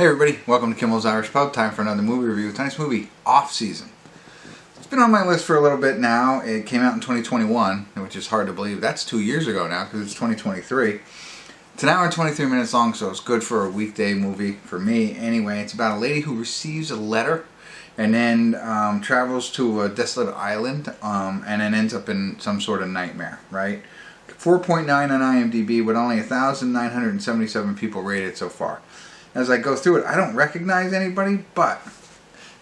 Hey everybody, welcome to Kimmel's Irish Pub. Time for another movie review. Tonight's movie, Offseason. It's been on my list for a little bit now. It came out in 2021, which is hard to believe. That's 2 years ago now because it's 2023. It's an hour and 23 minutes long, so it's good for a weekday movie for me. Anyway, it's about a lady who receives a letter and then travels to a desolate island and then ends up in some sort of nightmare, right? 4.9 on IMDb, with only 1,977 people rated so far. As I go through it, I don't recognize anybody, but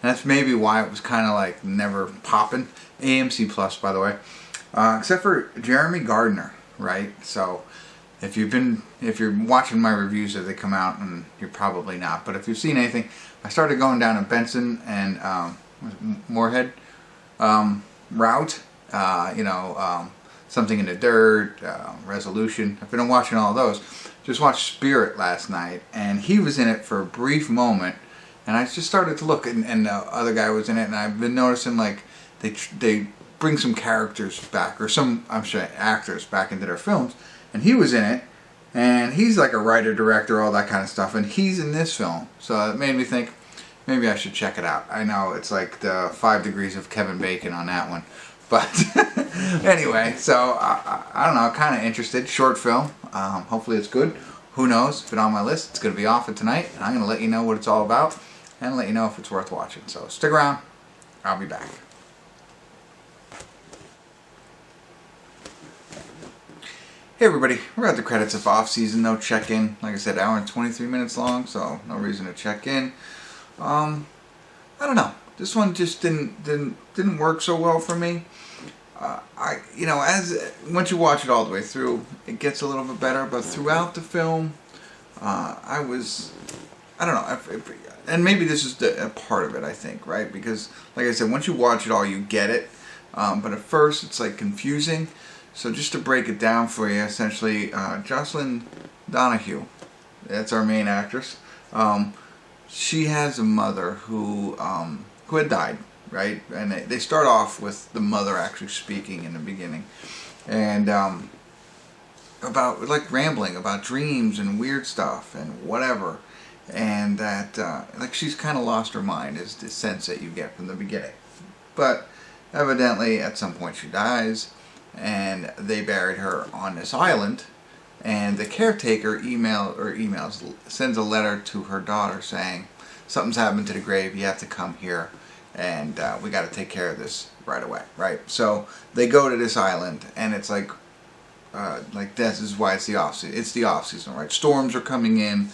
that's maybe why it was kind of like never popping. AMC Plus, by the way, except for Jeremy Gardner, right? So if you're watching my reviews as they come out, and you're probably not, but if you've seen anything, I started going down a Benson and Moorhead route. Something in the Dirt, Resolution. I've been watching all those. Just watched Spirit last night, and he was in it for a brief moment, and I just started to look, and the other guy was in it, and I've been noticing like they bring some characters back, or some, I'm sure, actors back into their films, and he was in it, and he's like a writer, director, all that kind of stuff, and he's in this film, so it made me think maybe I should check it out. I know it's like the 5 degrees of Kevin Bacon on that one. But anyway, so I don't know, kind of interested. Short film. Hopefully it's good. Who knows? It's been on my list. It's going to be off it tonight. And I'm going to let you know what it's all about and let you know if it's worth watching. So stick around. I'll be back. Hey everybody, we're at the credits of Offseason. No check-in. Like I said, hour and 23 minutes long, so no reason to check in. I don't know. This one just didn't work so well for me. Once you watch it all the way through, it gets a little bit better. But throughout the film, I don't know, and maybe this is a part of it, I think, right? Because, like I said, once you watch it all, you get it. But at first, it's like confusing. So just to break it down for you, essentially, Jocelin Donahue, that's our main actress. She has a mother who had died, right? And they start off with the mother actually speaking in the beginning, and about like rambling about dreams and weird stuff and whatever, and that like she's kind of lost her mind is the sense that you get from the beginning. But evidently at some point she dies, and they buried her on this island, and the caretaker sends a letter to her daughter saying something's happened to the grave, you have to come here, and we got to take care of this right away, right? So they go to this island, and it's like this is why it's the off-season. It's the off-season, right? Storms are coming in,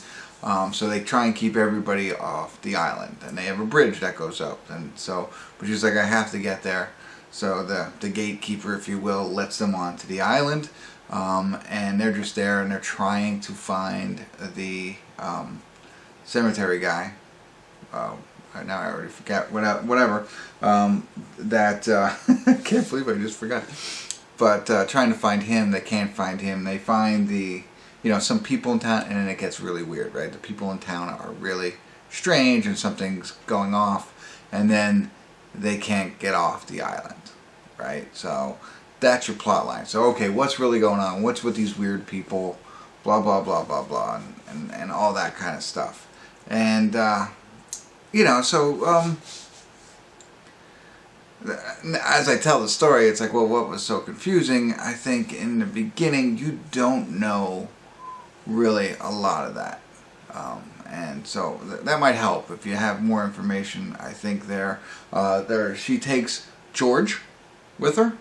so they try and keep everybody off the island, and they have a bridge that goes up, and so, but she's like, I have to get there. So the gatekeeper, if you will, lets them onto the island, and they're just there, and they're trying to find the cemetery guy. Now I already forgot, whatever, I can't believe I just forgot, but trying to find him, they can't find him. They find some people in town, and then it gets really weird, right? The people in town are really strange, and something's going off, and then they can't get off the island, right? So that's your plot line. So okay, what's really going on? What's with these weird people? Blah blah blah blah blah, and all that kind of stuff. And as I tell the story, it's like, well, what was so confusing? I think in the beginning you don't know really a lot of that, and so that might help if you have more information. I think she takes George with her,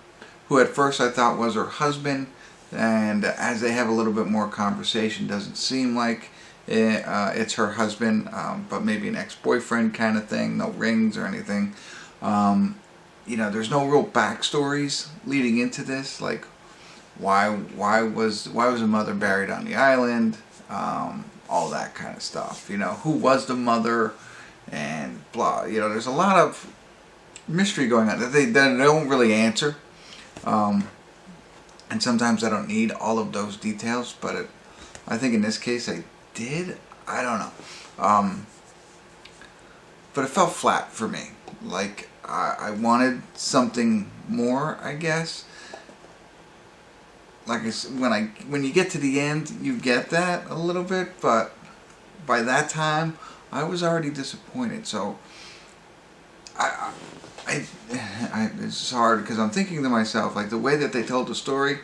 who at first I thought was her husband, and as they have a little bit more conversation, doesn't seem like it's her husband, but maybe an ex-boyfriend kind of thing. No rings or anything. There's no real backstories leading into this, like why was a mother buried on the island, all that kind of stuff. Who was the mother, and blah. There's a lot of mystery going on that they don't really answer, and sometimes I don't need all of those details, but I think in this case I did. I don't know, but it felt flat for me. Like I wanted something more, I guess. Like when you get to the end, you get that a little bit, but by that time I was already disappointed. So it's hard because I'm thinking to myself, like, the way that they told the story,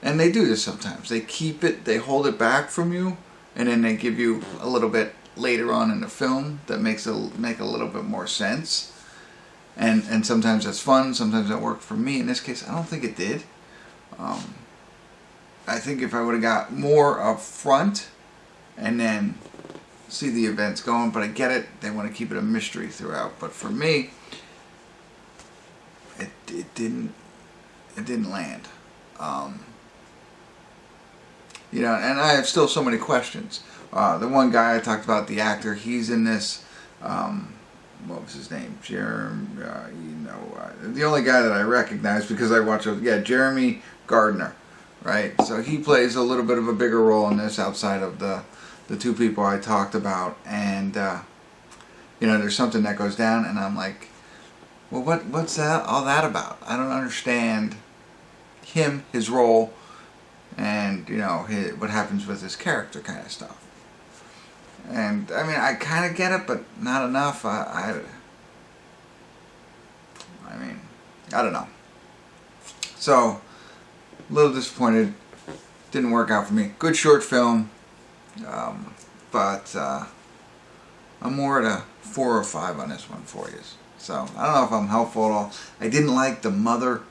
and they do this sometimes. They keep it, they hold it back from you, and then they give you a little bit later on in the film that make a little bit more sense. And sometimes that's fun. Sometimes that worked for me. In this case, I don't think it did. I think if I would have got more up front and then see the events going, but I get it. They want to keep it a mystery throughout. But for me, it didn't land. You know, and I have still so many questions. The one guy I talked about, the actor, he's in this. What was his name? The only guy that I recognize because I watch it. Yeah, Jeremy Gardner, right? So he plays a little bit of a bigger role in this outside of the two people I talked about, and you know, there's something that goes down, and I'm like, well, what's that all that about? I don't understand him, his role, and you know, what happens with his character, kind of stuff. And I mean, I kind of get it, but not enough. I mean, I don't know. So, a little disappointed. Didn't work out for me. Good short film, but I'm more at a 4 or 5 on this one for you. So, I don't know if I'm helpful at all. I didn't like the mother.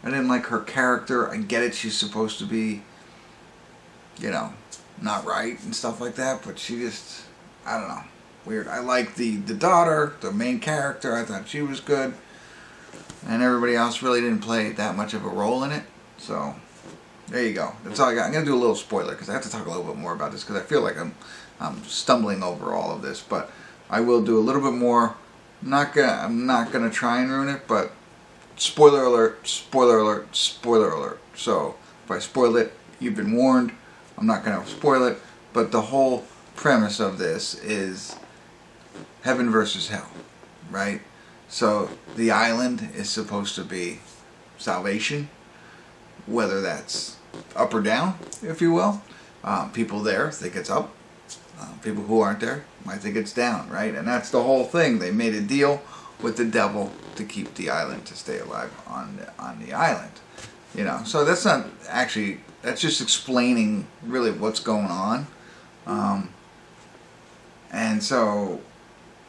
I didn't like her character. I get it. She's supposed to be, you know, not right and stuff like that, but she just, I don't know, weird. I like the daughter, the main character. I thought she was good, and everybody else really didn't play that much of a role in it. So there you go. That's all I got. I'm gonna do a little spoiler because I have to talk a little bit more about this because I feel like I'm stumbling over all of this, but I will do a little bit more. I'm not gonna try and ruin it, but spoiler alert, spoiler alert, spoiler alert. So if I spoil it, you've been warned. I'm not going to spoil it, but the whole premise of this is heaven versus hell, right? So the island is supposed to be salvation, whether that's up or down, if you will. People there think it's up. People who aren't there might think it's down, right? And that's the whole thing. They made a deal with the devil to keep the island, to stay alive on the island. You know, so that's not actually, that's just explaining really what's going on. And so,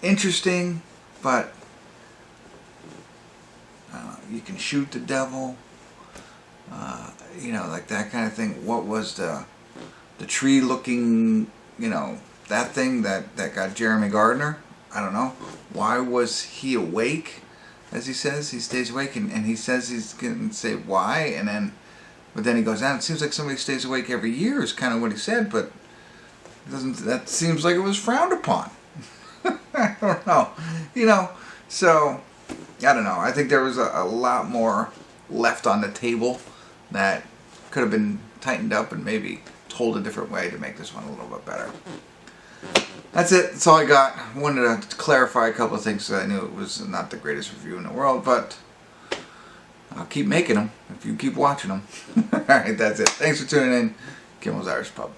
interesting, but you can shoot the devil, you know, like that kind of thing. What was the tree looking, you know, that thing that got Jeremy Gardner? I don't know. Why was he awake? As he says, he stays awake, and he says he's going to say why, but then he goes down. It seems like somebody stays awake every year is kind of what he said, but it doesn't. That seems like it was frowned upon. I don't know, you know. So I don't know. I think there was a lot more left on the table that could have been tightened up and maybe told a different way to make this one a little bit better. That's it. That's all I got. I wanted to clarify a couple of things because I knew it was not the greatest review in the world, but I'll keep making them if you keep watching them. Alright, that's it. Thanks for tuning in. Kimmel's Irish Pub.